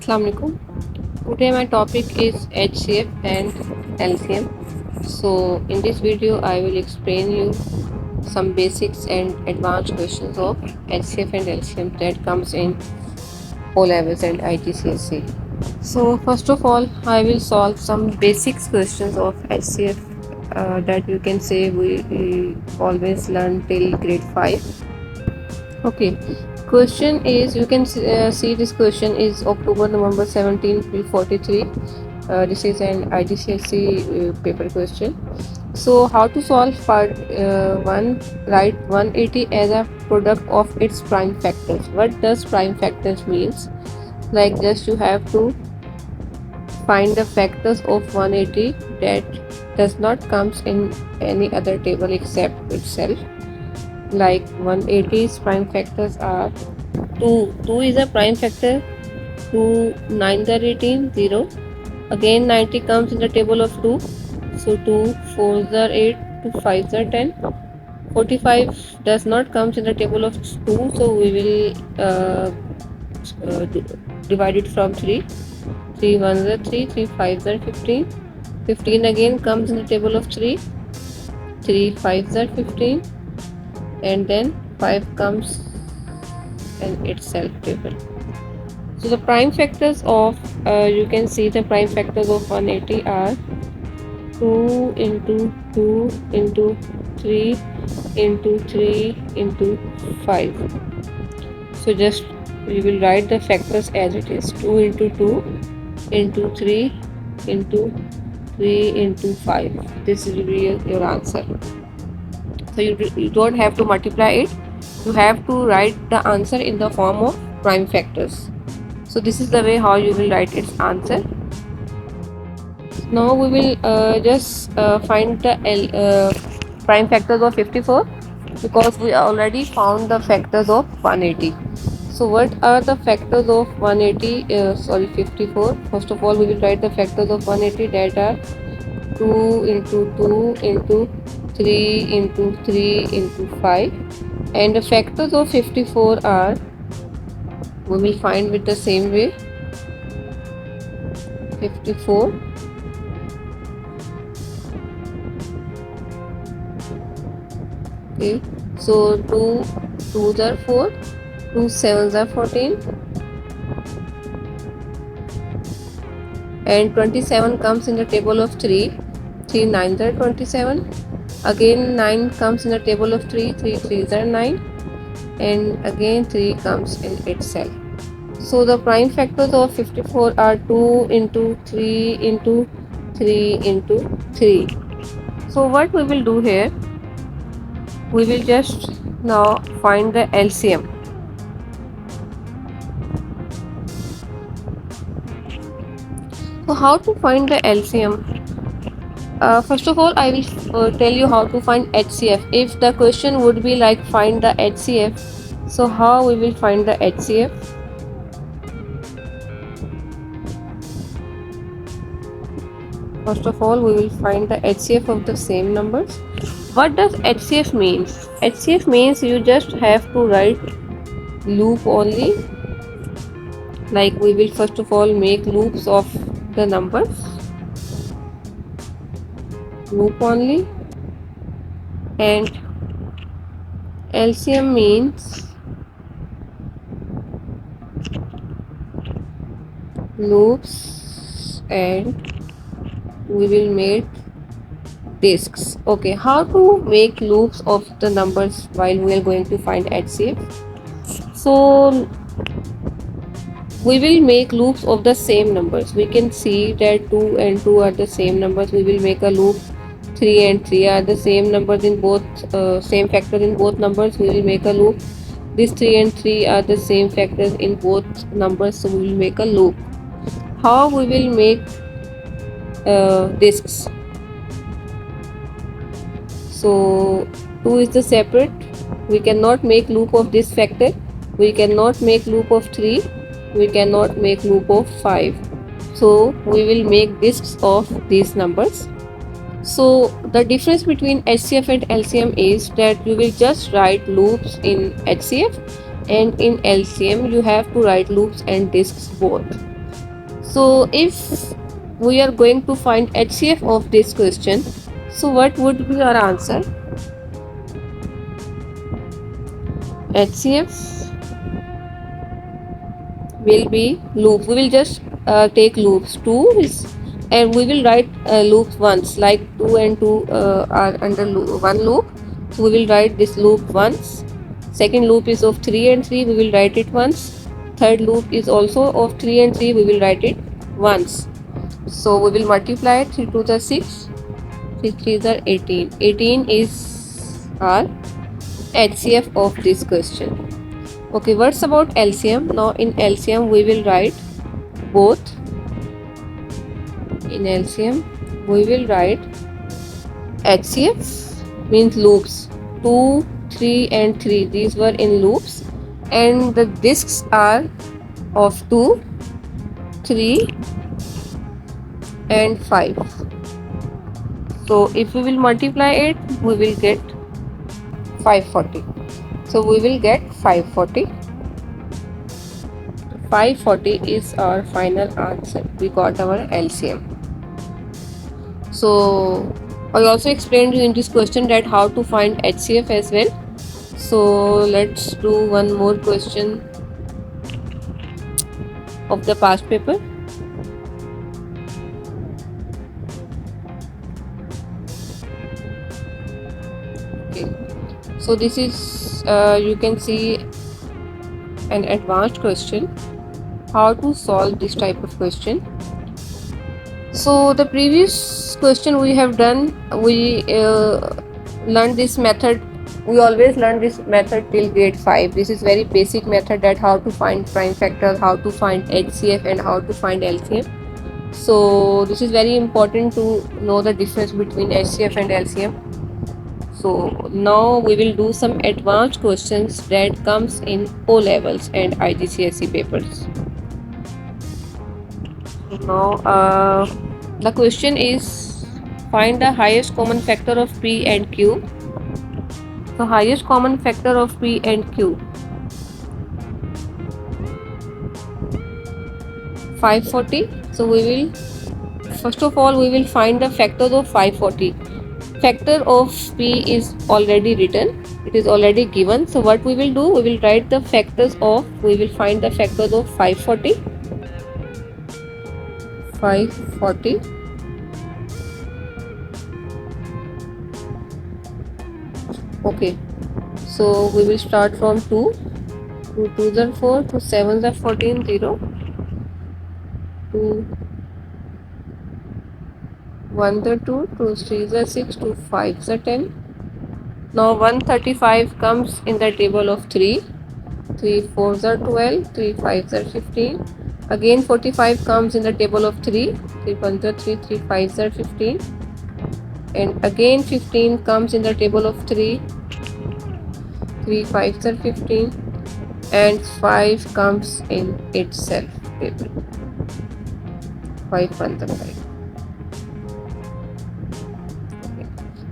Assalamu alaikum. Today my topic is HCF and LCM. So in this video I will explain you some basics and advanced questions of HCF and LCM that comes in O levels and IGCSE. So first of all I will solve some basics questions of HCF that you can say we always learn till grade 5. Okay, question is you can see this question is October November 1743. This is an IGCSE paper question. So how to solve part 1? Write 180 as a product of its prime factors. What does prime factors means? Like just you have to find the factors of 180 that does not comes in any other table except itself. Like 180's prime factors are 2 is a prime factor, 2 9s are 18, 0. Again 90 comes in the table of 2, so 2 4s are 8, 2 5s are 10. 45 does not comes in the table of 2, so we will divide it from 3. 3 1s are 3, 3 5s are 15. 15 again comes in the table of 3. 3 5s are 15, and then 5 comes in itself table. So the prime factors of you can see the prime factors of 180 are 2 into 2 into 3 into 3 into 5. So just we will write the factors as it is: 2 into 2 into 3 into 3 into 5. This will be your answer. So you don't have to multiply it, you have to write the answer in the form of prime factors. So this is the way how you will write its answer. Now we will just find the prime factors of 54, because we already found the factors of 180. So what are the factors of 54? First of all we will write the factors of 180, that are 2 into 2 into 3 into 3 into 5, and the factors of 54 are, we will find with the same way. 54 okay, so 2 2s are 4, 2 7s are 14, and 27 comes in the table of 3. 3 9s are 27. Again 9 comes in the table of 3. 3 3s are 9, and again 3 comes in itself. So the prime factors of 54 are 2 into 3 into 3 into 3. So what we will do here, we will just now find the LCM. So how to find the LCM? First of all I will tell you how to find HCF. If the question would be like find the HCF, so how we will find the HCF? First of all we will find the HCF of the same numbers. What does HCF means? HCF means you just have to write loop only. Like we will first of all make loops of the numbers, loop only. And LCM means loops, and we will make disks. Okay, how to make loops of the numbers while we are going to find HCF? So we will make loops of the same numbers. We can see that 2 and 2 are the same numbers. We will make a loop. 3 and 3 are the same numbers in both, same factor in both numbers. We will make a loop. This 3 and 3 are the same factors in both numbers, so we will make a loop. How we will make disks? So 2 is the separate. We cannot make loop of this factor. We cannot make loop of 3. We cannot make loop of 5. So we will make disks of these numbers. So the difference between HCF and LCM is that you will just write loops in HCF, and in LCM you have to write loops and disks both. So if we are going to find HCF of this question, so what would be our answer? HCF will be loop. We will just take loops. 2 is, and we will write loops once, like 2 and 2 are under one loop. So we will write this loop once. Second loop is of 3 and 3, we will write it once. Third loop is also of 3 and 3, we will write it once. So we will multiply it. 3 2 are 6, 3 3 are 18. 18 is our HCF of this question. Okay, what's about LCM? Now in LCM we will write both. In LCM we will write HCF means loops. 2, 3 and 3, these were in loops, and the disks are of 2, 3 and 5. So if we will multiply it, we will get 540. So we will get 540. 540 is our final answer. We got our LCM. So I also explained you in this question that how to find HCF as well. So let's do one more question of the past paper. Okay, so this is you can see an advanced question, how to solve this type of question. So the previous question we have done, we learned this method. We always learn this method till grade 5. This is very basic method, that how to find prime factors, how to find HCF and how to find LCM. So this is very important to know the difference between HCF and LCM. So now we will do some advanced questions that comes in O levels and IGCSE papers. Now the question is, find the highest common factor of P and Q. So highest common factor of P and Q, 540. So we will, first of all we will find the factors of 540. Factor of P is already written, it is already given. So what we will do, we will write the factors of, we will find the factors of 540. Okay, so we will start from 2. 2 2s are 4, 2 7s are 14, 0, 2 1s are 2, 2 3s are 6, 2 5s are 10. Now 135 comes in the table of 3. 3 4s are 12, 3 5s are 15. Again 45 comes in the table of 3. 3 1s are 3, 3 5s are 15. And again 15 comes in the table of 3. 3 5s are 15. And 5 comes in itself table. 5 1s are 5.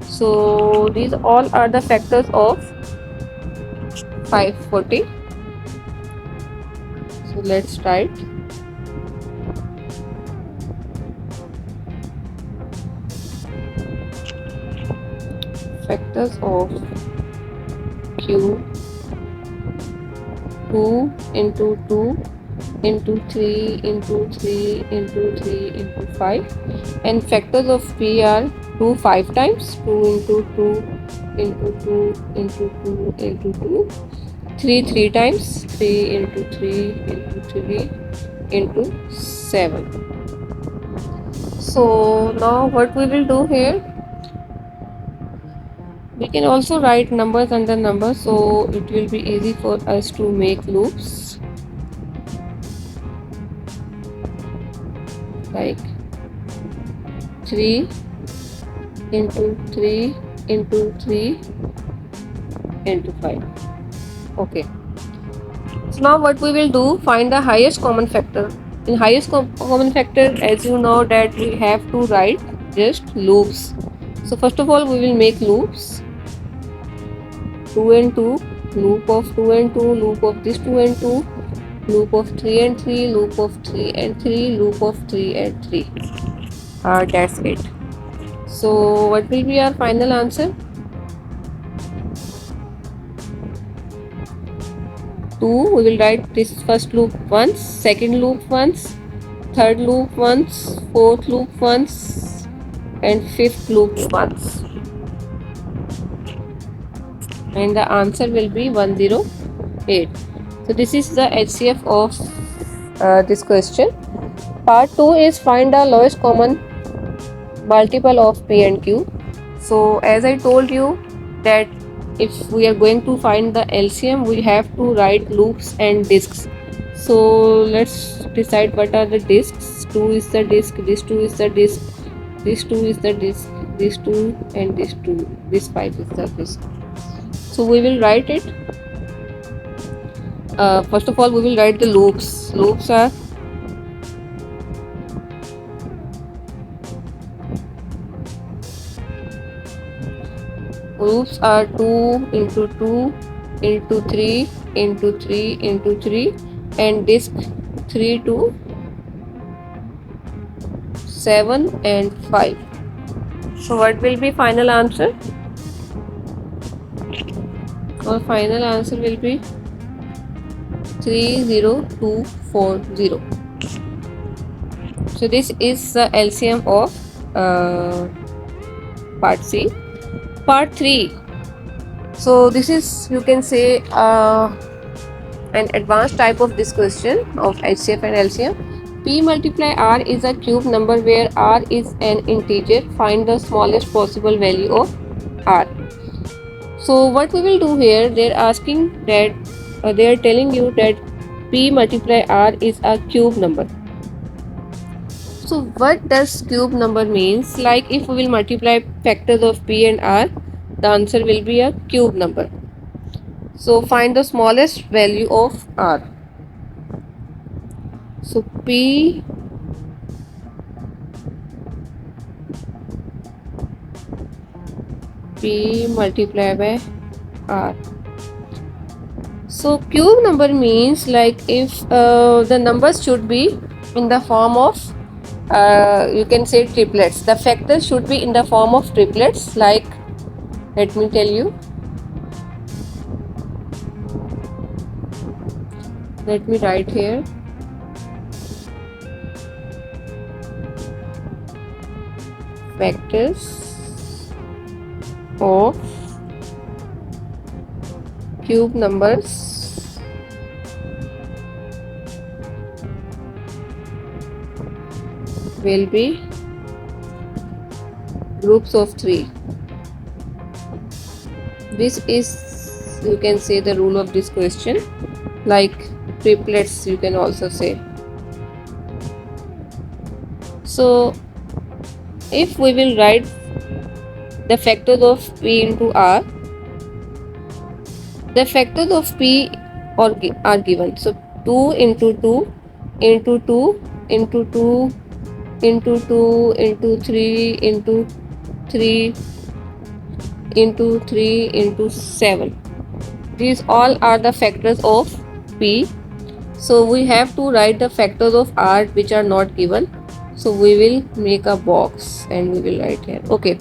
So these all are the factors of 540. So let's write. Factors of Q, 2 into 2 into 3 into 3 into 3 into 5, and factors of P are 2 5 times, 2 into 2 into 2 into 2 into 2, 3 3 times, 3 into 3 into 3 into 7. So now what we will do here, we can also write numbers under numbers, so it will be easy for us to make loops. Like 3 into 3 into 3 into 5. Okay. So now what we will do, find the highest common factor. In highest common factor, as you know that we have to write just loops. So first of all we will make loops. 2 and 2, loop of 2 and 2, loop of this 2 and 2, loop of 3 and 3, loop of 3 and 3, loop of 3 and 3. That's it. So what will be our final answer? 2. We will write this first loop once, second loop once, third loop once, fourth loop once, and fifth loop once. And the answer will be 108. So this is the HCF of this question. Part 2 is find the lowest common multiple of P and Q. So as I told you that if we are going to find the LCM, we have to write loops and disks. So let's decide what are the disks. 2 is the disk, this 2 is the disk, this 2 is the disk, this 2 and this 2, this 5 is the disk. So we will write it. First of all, we will write the loops. Loops are Loops are 2 into 2 into 3 into 3 into 3 and disk 3 to 7 and 5. So what will be final answer? Our final answer will be 30240. So this is the LCM of part C. Part 3. So this is, you can say, an advanced type of this question of HCF and LCM. P multiply R is a cube number where R is an integer. Find the smallest possible value of R. So what we will do here, they're asking that, they are telling you that P multiply R is a cube number. So what does cube number means? Like if we will multiply factors of P and R, the answer will be a cube number. So find the smallest value of R. So P multiplied by R. So cube number means like if the numbers should be in the form of you can say triplets. The factors should be in the form of triplets. Like, let me tell you. Let me write here. Factors of cube numbers will be groups of 3. This is, you can say, the rule of this question. Like triplets, you can also say. So if we will write the factors of P into R, the factors of P are given. So 2 into 2 into 2 into 2 into 2 into 3 into 3 into 3 into 7. These all are the factors of P. So we have to write the factors of R which are not given. So we will make a box and we will write here. Okay.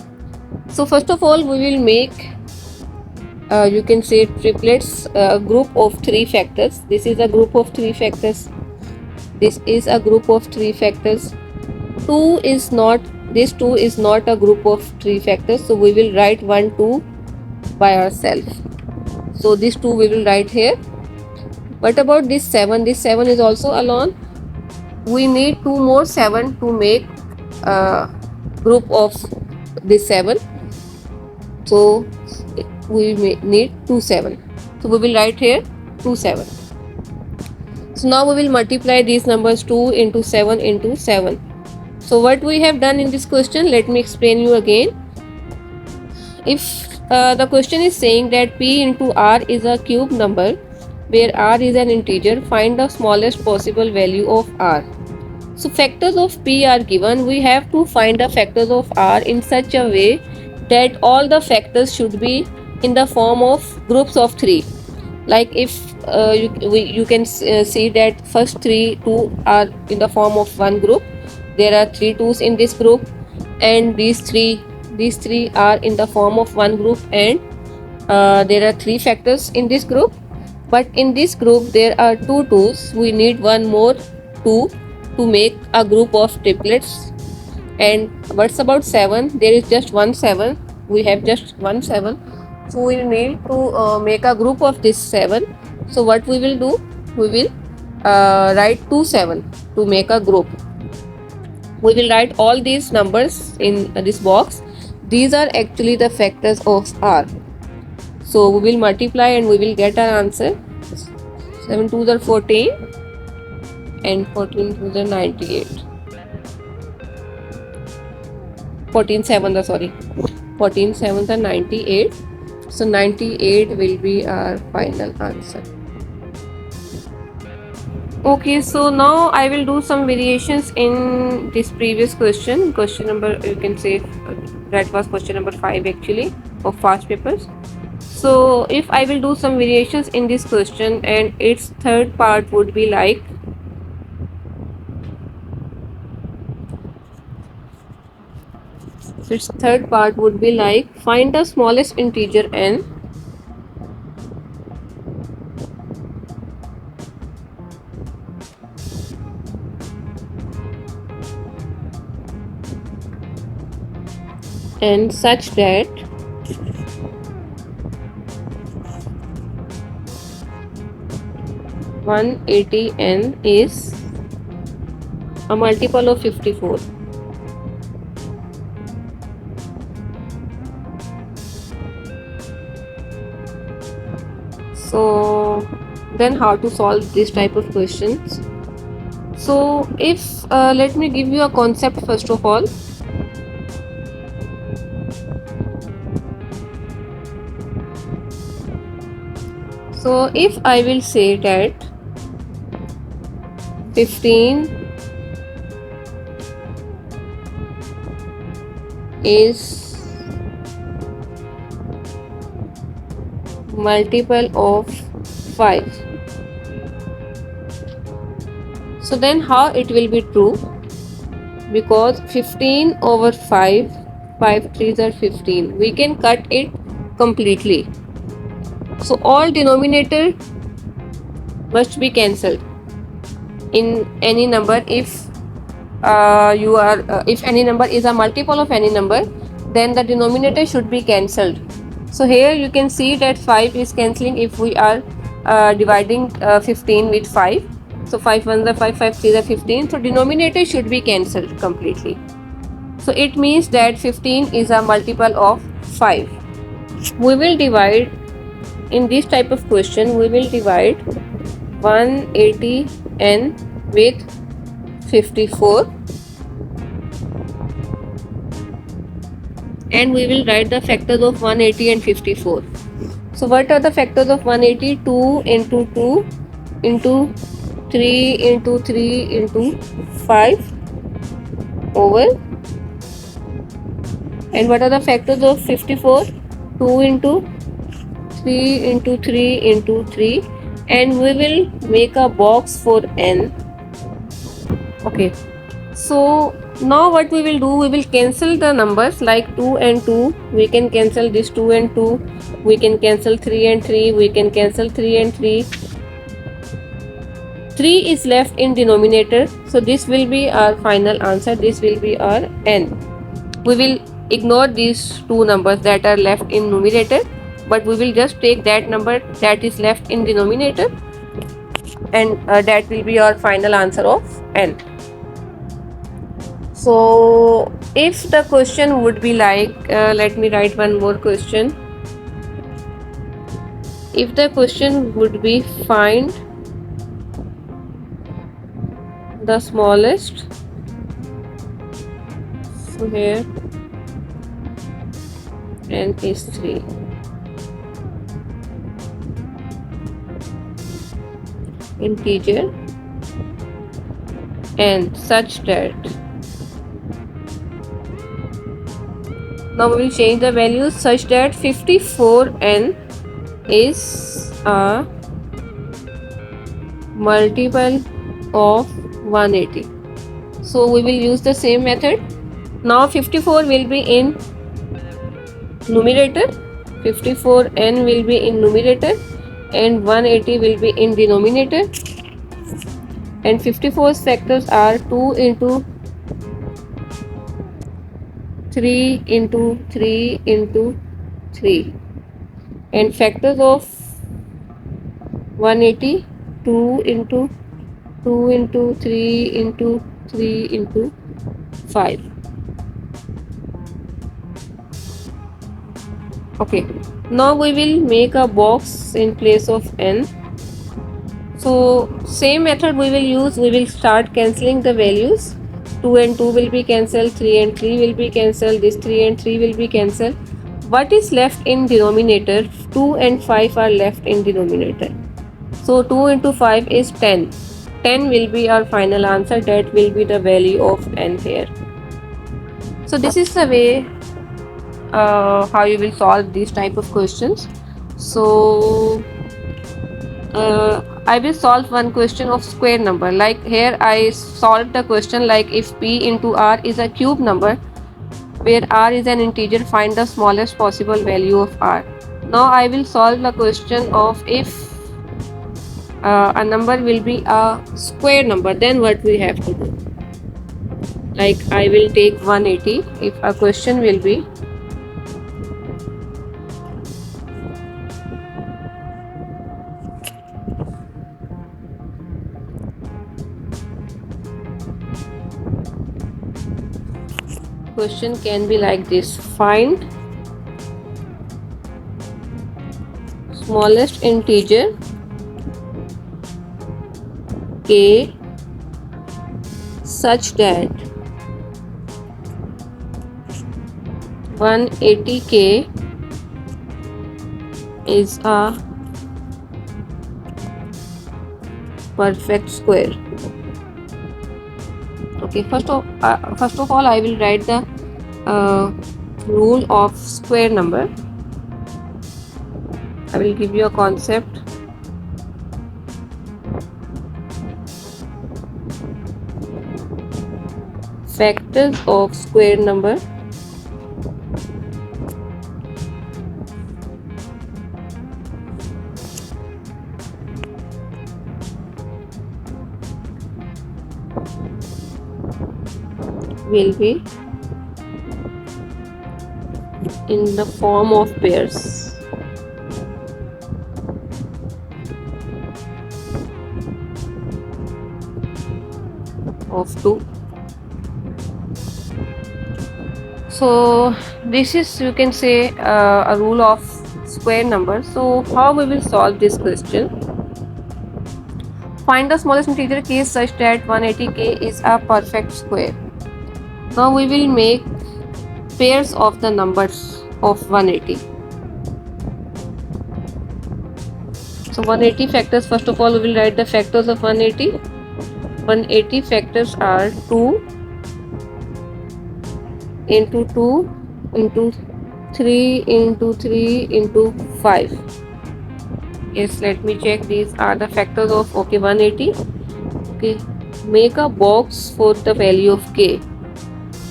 So first of all, we will make you can say triplets, a group of 3 factors. This is a group of 3 factors. This is a group of 3 factors. 2 is not, this 2 is not a group of 3 factors. So we will write 1, 2 by ourselves. So this 2 we will write here. What about this 7? This 7 is also alone. We need 2 more 7 to make a group of this 7. So we need 2 7. So we will write here 2 7. So now we will multiply these numbers 2 into 7 into 7. So what we have done in this question, let me explain you again. If the question is saying that P into R is a cube number where R is an integer, find the smallest possible value of R. So factors of P are given. We have to find the factors of R in such a way that all the factors should be in the form of groups of 3. Like if you can see that first 2 are in the form of one group. There are 3 2s in this group, and these three are in the form of one group, and there are 3 factors in this group. But in this group there are 2 2s. We need one more 2 to make a group of triplets. And what's about 7? There is just one 7. We have just one 7, so we need to make a group of this 7. So what we will do, we will write 2 7 to make a group. We will write all these numbers in this box. These are actually the factors of R. So we will multiply and we will get our answer. 7 2s are 14 and 14 2s are 98. 14 7s are, sorry, 14 7s are 98. So 98 will be our final answer. Okay, so now I will do some variations in this previous question. Question number, you can say that was question number 5 actually of past papers. So if I will do some variations in this question, and its third part would be like, find the smallest integer n and such that (180n) is a multiple of 54. So then how to solve this type of questions? So if let me give you a concept first of all. So if I will say that 15 is multiple of 5, so then how it will be true? Because 15 over 5, 5 3s are 15, we can cut it completely. So all denominator must be cancelled in any number. If if any number is a multiple of any number, then the denominator should be cancelled. So here you can see that 5 is cancelling if we are dividing 15 with 5. So 5 1s are 5, 5 3s are 15. So denominator should be cancelled completely. So it means that 15 is a multiple of 5. We will divide, in this type of question, we will divide 180n with 54, and we will write the factors of 180 and 54. So what are the factors of 180? 2 into 2 into 3 into 3 into 5 over. And what are the factors of 54? 2 into 3 into 3 into 3, and we will make a box for n. Okay, so now what we will do, we will cancel the numbers like 2 and 2. We can cancel this 2 and 2. We can cancel 3 and 3. We can cancel 3 and 3. 3 is left in denominator, so this will be our final answer. This will be our n. We will ignore these two numbers that are left in numerator, but we will just take that number that is left in denominator, and that will be our final answer of n. So if the question would be like, let me write one more question. If the question would be, find the smallest, so here n is 3, integer, and such that, now we will change the values such that 54n is a multiple of 180. So we will use the same method. Now 54 will be in numerator, 54n will be in numerator, and 180 will be in denominator. And 54's factors are 2 into 3 into 3 into 3, and factors of 180, 2 into 2 into 3 into 3 into 5. Okay, now we will make a box in place of n. So same method we will use. We will start cancelling the values. 2 and 2 will be cancelled, 3 and 3 will be cancelled, this 3 and 3 will be cancelled. What is left in denominator? 2 and 5 are left in denominator. So 2 into 5 is 10. 10 will be our final answer. That will be the value of n here. So this is the way how you will solve these type of questions. So I will solve one question of square number. Like here I solved the question like if p into r is a cube number where r is an integer, find the smallest possible value of r. Now I will solve the question of if a number will be a square number, then what we have to do. Like I will take 180 if a question will be question can be like this: find smallest integer k such that 180k is a perfect square. Okay, first of all I will write the rule of square number. I will give you a concept. Factors of square number will be in the form of pairs. Of 2. So this is, you can say, a rule of square number. So how we will solve this question? Find the smallest integer k such that 180k is a perfect square. Now we will make pairs of the numbers of 180. So 180 factors, first of all we will write the factors of 180. 180 factors are 2 into 2 into 3 into 3 into 5. Yes, let me check. These are the factors of 180. Okay, make a box for the value of k.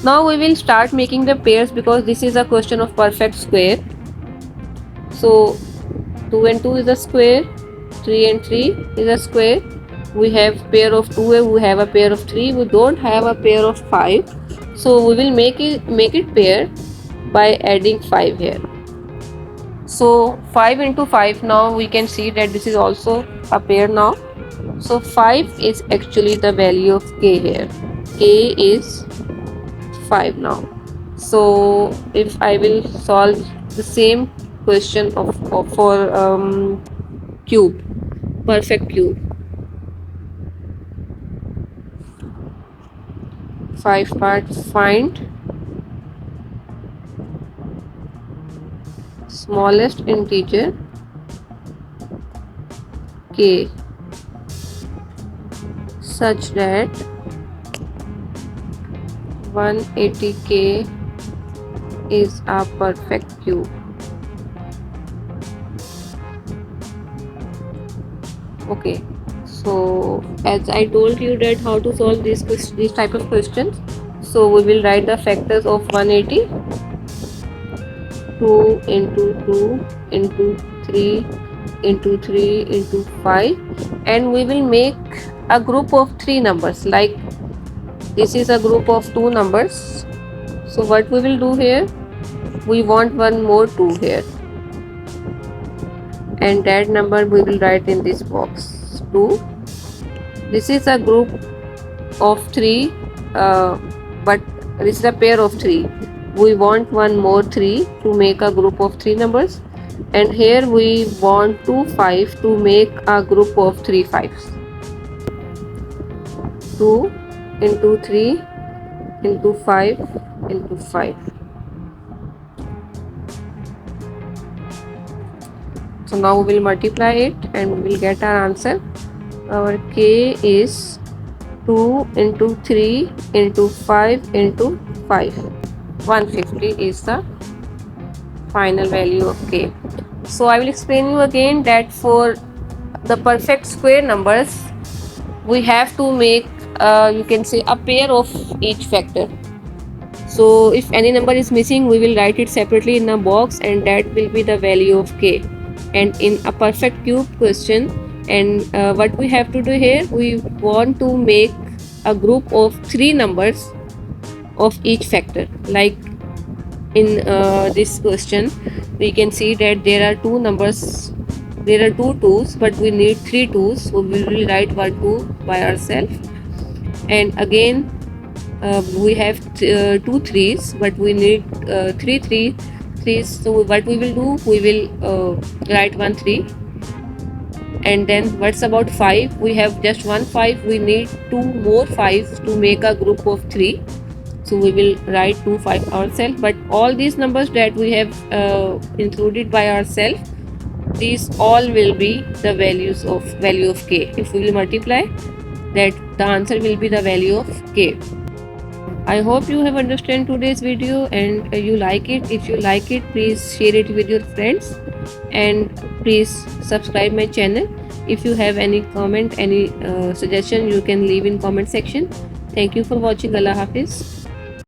Now we will start making the pairs because this is a question of perfect square. So 2 and 2 is a square, 3 and 3 is a square. We have pair of 2, we have a pair of 3, we don't have a pair of 5. So we will make it pair by adding 5 here. So 5 into 5, now we can see that this is also a pair now. So 5 is actually the value of k here. K is 5 now. So if I will solve the same question for cube, perfect cube, 5 parts, find smallest integer k such that 180k is a perfect cube. Okay, So as I told you that how to solve these type of questions, so we will write the factors of 180. 2 into 2 into 3 into 3 into 5, and we will make a group of 3 numbers, like this is a group of 2 numbers. So what we will do here, we want one more 2 here, and that number we will write in this box 2. This is a group of 3, but this is a pair of 3. We want one more 3 to make a group of 3 numbers, and here we want 2 5 to make a group of 3 5s. 2 into 3 into 5 into 5. So now we will multiply it and we will get our answer. Our K is 2 into 3 into 5 into 5. 150 is the final value of K. So I will explain you again that for the perfect square numbers, we have to make you can say a pair of each factor. So if any number is missing, we will write it separately in a box, and that will be the value of K. And in a perfect cube question, and what we have to do here, we want to make a group of 3 numbers of each factor. Like in this question, we can see that there are 2 numbers, there are 2 2's, but we need 3 2's, so we will write 1 2 by ourselves. And again we have 2 3's, but we need 3 3's. So what we will do, we will write 1 3. And then what's about 5? We have just 1 5, we need 2 more 5s to make a group of 3. So we will write 2 5 ourselves. But all these numbers that we have included by ourselves, these all will be the value of K. If we will multiply, that the answer will be the value of K. I hope you have understand today's video and you like it. If you like it, please share it with your friends, and please subscribe my channel. If you have any comment, any suggestion, you can leave in comment section. Thank you for watching. Allah Hafiz.